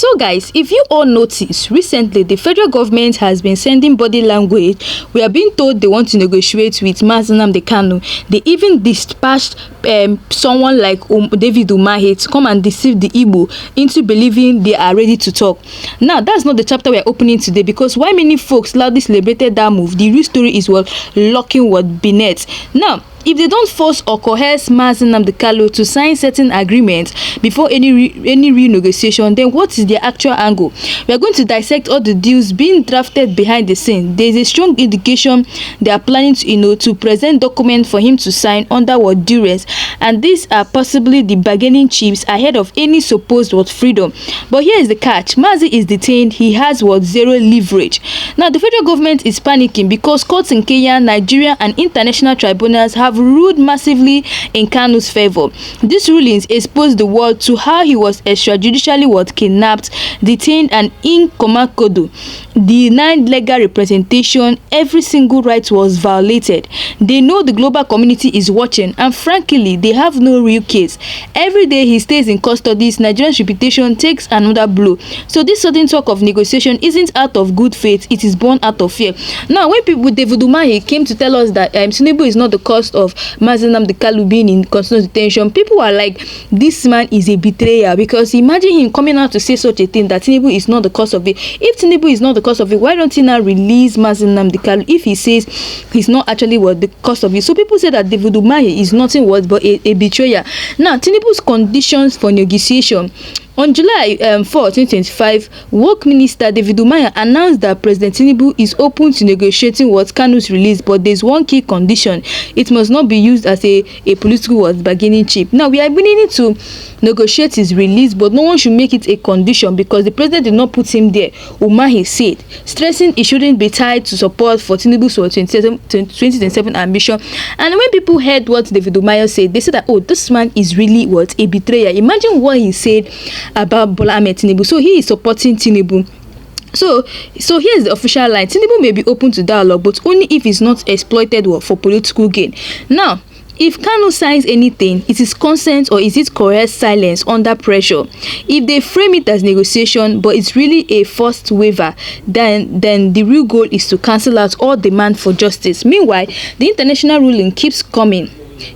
So guys, if you all notice, recently the federal government has been sending body language. We are being told they want to negotiate with Nnamdi Kanu. They even dispatched someone like David Umahi to come and deceive the Igbo into believing they are ready to talk. Now, that's not the chapter we are opening today, because while many folks loudly celebrated that move, the real story is what locking what Bennett. Now, if they don't force or coerce Nnamdi Kanu to sign certain agreements before any real negotiation, then what is their actual angle? We are going to dissect all the deals being drafted behind the scene. There is a strong indication they are planning to present documents for him to sign under what duress, and these are possibly the bargaining chips ahead of any supposed freedom. But here is the catch: Mazi is detained. He has zero leverage. Now, the federal government is panicking because courts in Kenya, Nigeria, and international tribunals have ruled massively in Kanu's favor. These rulings expose the world to how he was extrajudicially kidnapped, detained, and incommunicado, denied legal representation. Every single right was violated. They know the global community is watching, and frankly, they have no real case. Every day he stays in custody, Nigeria's reputation takes another blow. So this sudden talk of negotiation isn't out of good faith; it is born out of fear. Now, when people with David Umahi came to tell us that Tinubu is not the cause of Nnamdi Kanu being in constant detention, people were like, this man is a betrayer, because imagine him coming out to say such a thing, that Tinubu is not the cause of it. If Tinubu is not the cause of it, why don't he now release Nnamdi Kanu if he says he's not actually the cause of it? So people say that David Umahi is nothing but a betrayer. Now, Tinubu's conditions for negotiation. On July 4, 2025, Work Minister David Umahi announced that President Tinubu is open to negotiating Kanu's release, but there's one key condition: it must not be used as a political bargaining chip. Now, we are beginning to negotiate his release, but no one should make it a condition because the president did not put him there, Umahi said, stressing it shouldn't be tied to support for Tinubu's 2027 ambition. And when people heard what David Umahi said, they said that, oh, this man is really a betrayer. Imagine what he said about Bola Ahmed Tinubu. So he is supporting Tinubu. So here's the official line: Tinubu may be open to dialogue, but only if it's not exploited for political gain. Now, if Kanu signs anything, it is consent or is it coerced silence under pressure? If they frame it as negotiation, but it's really a forced waiver, then the real goal is to cancel out all demand for justice. Meanwhile, the international ruling keeps coming.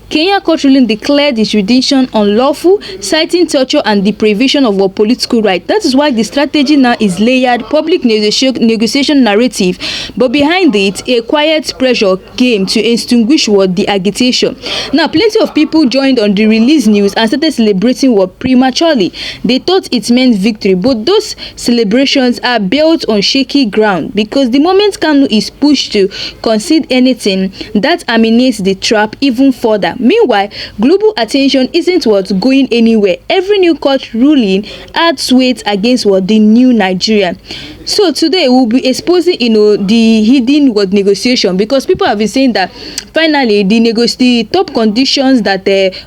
Kenya court ruling declared the jurisdiction unlawful, citing torture and deprivation of our political right. That is why the strategy now is layered public negotiation narrative, but behind it, a quiet pressure game to extinguish the agitation. Now, plenty of people joined on the release news and started celebrating prematurely. They thought it meant victory, but those celebrations are built on shaky ground, because the moment Kanu is pushed to concede anything, that eliminates the trap even further. Meanwhile, global attention isn't going anywhere. Every new court ruling adds weight against the new Nigeria. So today we'll be exposing the hidden negotiation, because people have been saying that finally the top conditions that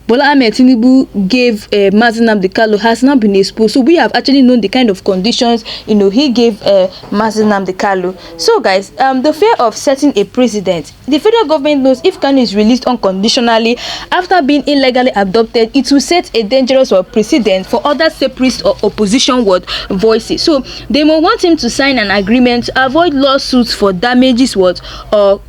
Bola Ahmed Tinubu gave Nnamdi Kanu has now been exposed. So we have actually known the kind of conditions he gave Nnamdi Kanu. So guys, the fear of setting a precedent. The federal government knows if Kanu is released unconditionally after being illegally abducted, it will set a dangerous precedent for other separatist or opposition voices. So they will want him to sign an agreement to avoid lawsuits for damages or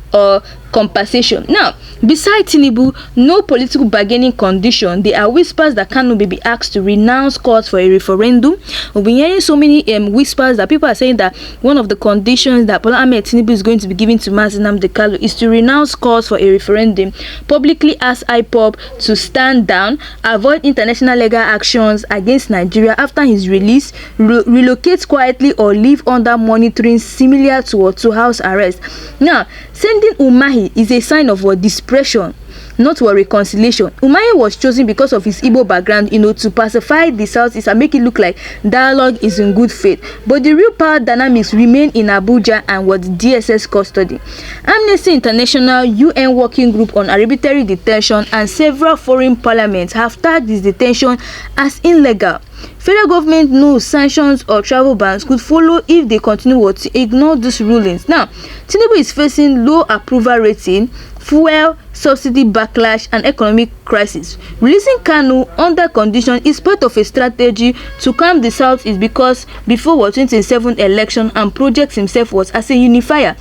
compensation. Now, besides Tinubu, no political bargaining condition. There are whispers that Kanu may be asked to renounce calls for a referendum. We've been hearing so many whispers that people are saying that one of the conditions that Bola Ahmed Tinubu is going to be giving to Nnamdi Kanu is to renounce calls for a referendum, publicly ask IPOB to stand down, avoid international legal actions against Nigeria after his release, relocate quietly or live under monitoring similar to house arrest. Now, sending Umahi is a sign of desperation, not reconciliation. Umahi was chosen because of his Igbo background, to pacify the Southeast and make it look like dialogue is in good faith. But the real power dynamics remain in Abuja and DSS custody. Amnesty International, UN Working Group on Arbitrary Detention, and several foreign parliaments have tagged this detention as illegal. Federal government knows sanctions or travel bans could follow if they continue to ignore these rulings. Now, Tinubu is facing low approval rating fuel subsidy backlash, and economic crisis. Releasing Kanu under condition is part of a strategy to calm the South-East because before 2027 election and projects himself was as a unifier.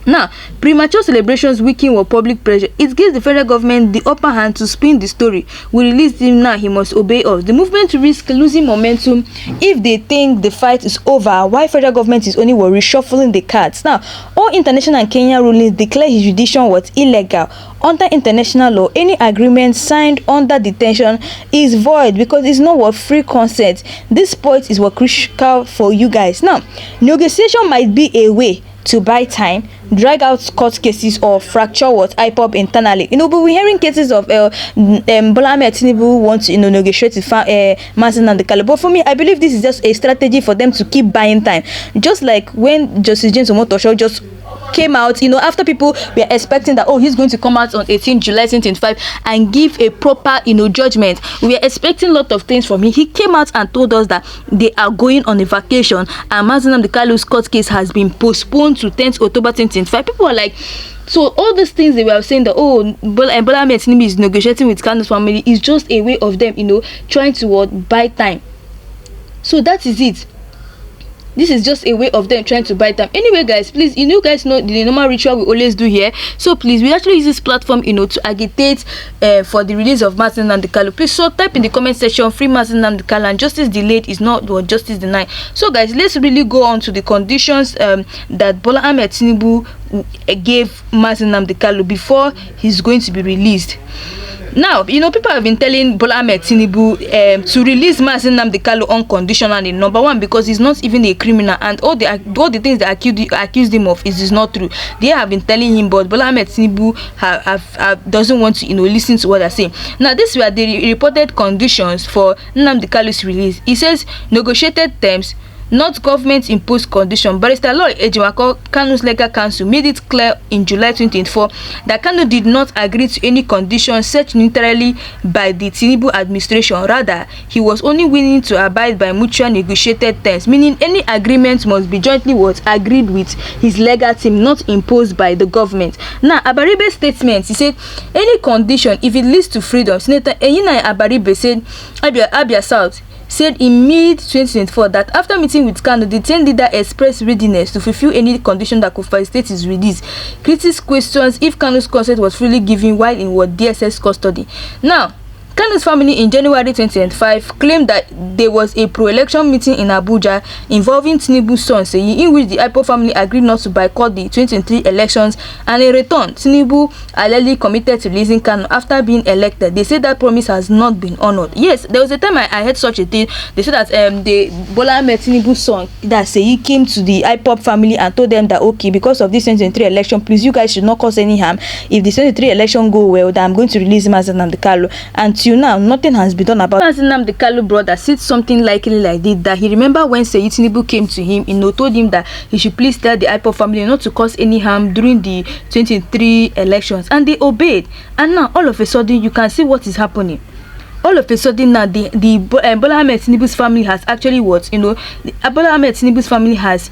Now, premature celebrations weaken with public pressure. It gives the federal government the upper hand to spin the story. We release him now, he must obey us. The movement risks losing momentum if they think the fight is over, while federal government is only reshuffling the cards. Now, all international and Kenyan rulings declare his jurisdiction was illegal. Under international law, any agreement signed under detention is void because it's not what free consent. This point is what crucial for you guys. Now, negotiation might be a way to buy time, drag out court cases, or fracture what IPOB internally. But we're hearing cases of Bola Ahmed Tinubu want to negotiate with Nnamdi Kanu. But for me, I believe this is just a strategy for them to keep buying time. Just like when Justice James Omotosho just came out, after people were expecting that, he's going to come out on 18 July 2025 and give a proper, judgment. We were expecting a lot of things from him. He came out and told us that they are going on a vacation and Nnamdi Kanu's court case has been postponed to 10th October 2025. People are like, so all these things they were saying that Bola Ahmed Tinubu is negotiating with Kanu's family is just a way of them, trying to buy time. So that is it. This is just a way of them trying to buy time. Anyway, guys, please, guys know the normal ritual we always do here. So please, we actually use this platform, to agitate for the release of Nnamdi Kanu. Please, so type in the comment section, free Nnamdi Kanu, and justice delayed is not what justice denied. So guys, let's really go on to the conditions that Bola Ahmed Tinubu gave Nnamdi Kanu before he's going to be released. Now, people have been telling Bola Ahmed Tinubu to release Nnamdi Kanu unconditionally. Number one, because he's not even a criminal, and all the things they accused him of is not true. They have been telling him, but Bola Ahmed Tinubu doesn't want to listen to what they're saying. Now, these were the reported conditions for Nnamdi Kanu's release. He says negotiated terms, not government imposed condition. Barrister Lawal Ejimakor, Kanu's legal counsel, made it clear in July 2024 that Kanu did not agree to any conditions set unilaterally by the Tinubu administration. Rather, he was only willing to abide by mutual negotiated terms, meaning any agreement must be jointly agreed with his legal team, not imposed by the government. Now, Abaribe's statement, he said, any condition, if it leads to freedom. Senator Enyinna Abaribe said, Abia South said in mid-2024 that after meeting with Kanu, the 10 leader expressed readiness to fulfill any condition that could facilitate his release. Critics questions if Kanu's consent was freely given while in DSS custody. Now, Kanu's family in January 2025 claimed that there was a pro-election meeting in Abuja involving Tinubu's son Seyi, in which the IPOB family agreed not to boycott the 2023 elections, and in return, Tinubu allegedly committed to releasing Kanu after being elected. They said that promise has not been honored. Yes, there was a time I heard such a thing. They said that the Bola Ahmed Tinubu's son, that Seyi, came to the IPOB family and told them that, okay, because of this 2023 election, please, you guys should not cause any harm. If the 2023 election go well, then I'm going to release Nnamdi Kanu. And now, nothing has been done about it. Nnamdi Kanu brother said something likely like this, that he remember when Seyi Tinubu came to him, told him that he should please tell the IPOB family not to cause any harm during the 2023 elections, and they obeyed. And now, all of a sudden, you can see what is happening. All of a sudden now, Bola Ahmed Tinubu's family has actually Bola Ahmed Tinubu's family has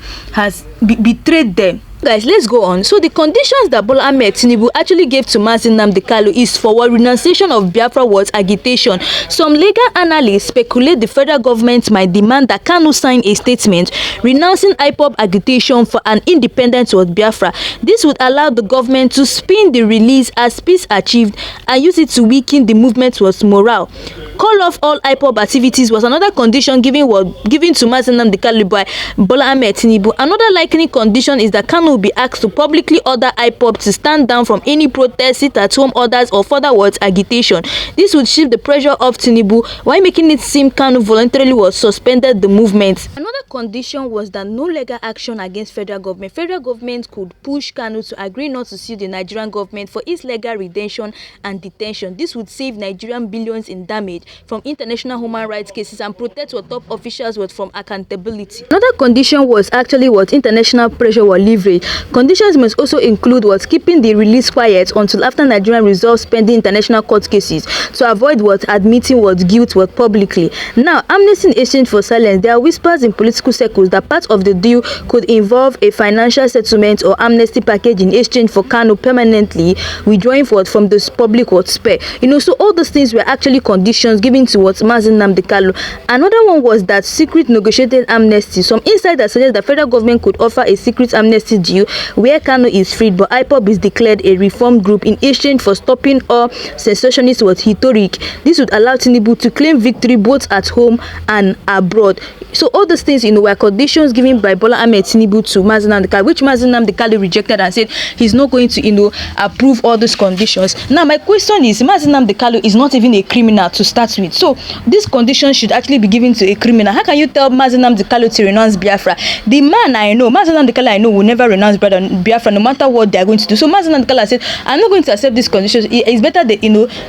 betrayed them. Guys, let's go on. So the conditions that Bola Ahmed Tinubu actually gave to Nnamdi Kanu is for renunciation of Biafra agitation. Some legal analysts speculate the federal government might demand that Kanu sign a statement renouncing IPOB agitation for an independent Biafra. This would allow the government to spin the release as peace achieved and use it to weaken the movement morale. Call off all IPOB activities was another condition given to Nnamdi Kanu by Bola Ahmed Tinubu. Another likely condition is that Kanu will be asked to publicly order IPOB to stand down from any protest, sit at home orders, or further agitation. This would shift the pressure off Tinubu while making it seem Kanu voluntarily suspended the movement. Another condition was that no legal action against federal government. Federal government could push Kanu to agree not to sue the Nigerian government for its legal retention and detention. This would save Nigerian billions in damage. from international human rights cases and protect what top officials what from accountability. Another condition was actually what international pressure was leverage. Conditions must also include what keeping the release quiet until after Nigeria resolves pending international court cases to avoid what admitting what guilt what publicly. Now, amnesty in exchange for silence. There are whispers in political circles that part of the deal could involve a financial settlement or amnesty package in exchange for Kanu permanently withdrawing from this public what spare. So all those things were actually conditions given to what Nnamdi Kanu. Another one was that secret negotiated amnesty. Some insiders suggest the federal government could offer a secret amnesty deal where Kanu is freed but IPOB is declared a reform group in exchange for stopping all sensationist what rhetoric. This would allow Tinubu to claim victory both at home and abroad. So all those things, were conditions given by Bola Ahmed Tinubu to Nnamdi Kanu, which Nnamdi Kanu rejected and said he's not going to, approve all those conditions. Now, my question is, Nnamdi Kanu is not even a criminal to start with. So these conditions should actually be given to a criminal. How can you tell Nnamdi Kanu to renounce Biafra? The man I know, Nnamdi Kanu I know, will never renounce Biafra no matter what they are going to do. So Nnamdi Kanu said, I'm not going to accept these conditions. It's better that,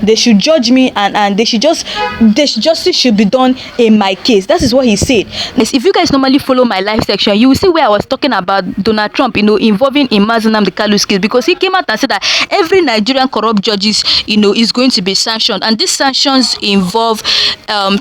they should judge me and justice should be done in my case. That is what he said. If you guys normally follow my live section, you will see where I was talking about Donald Trump, involving in Nnamdi Kanu's case, because he came out and said that every Nigerian corrupt judges, is going to be sanctioned, and these sanctions involve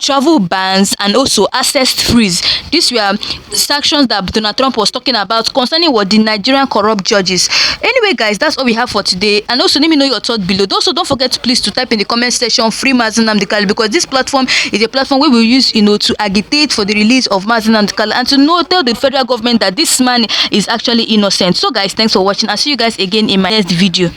travel bans and also access freeze. These were sanctions that Donald Trump was talking about concerning what the Nigerian corrupt judges. Anyway, guys, that's all we have for today, and also let me know your thoughts below. Also, don't forget please to type in the comment section free Nnamdi Kanu, because this platform is a platform where we use to agitate for the release of Nnamdi Kanu and to tell the federal government that this man is actually innocent. So guys, thanks for watching. I'll see you guys again in my next video.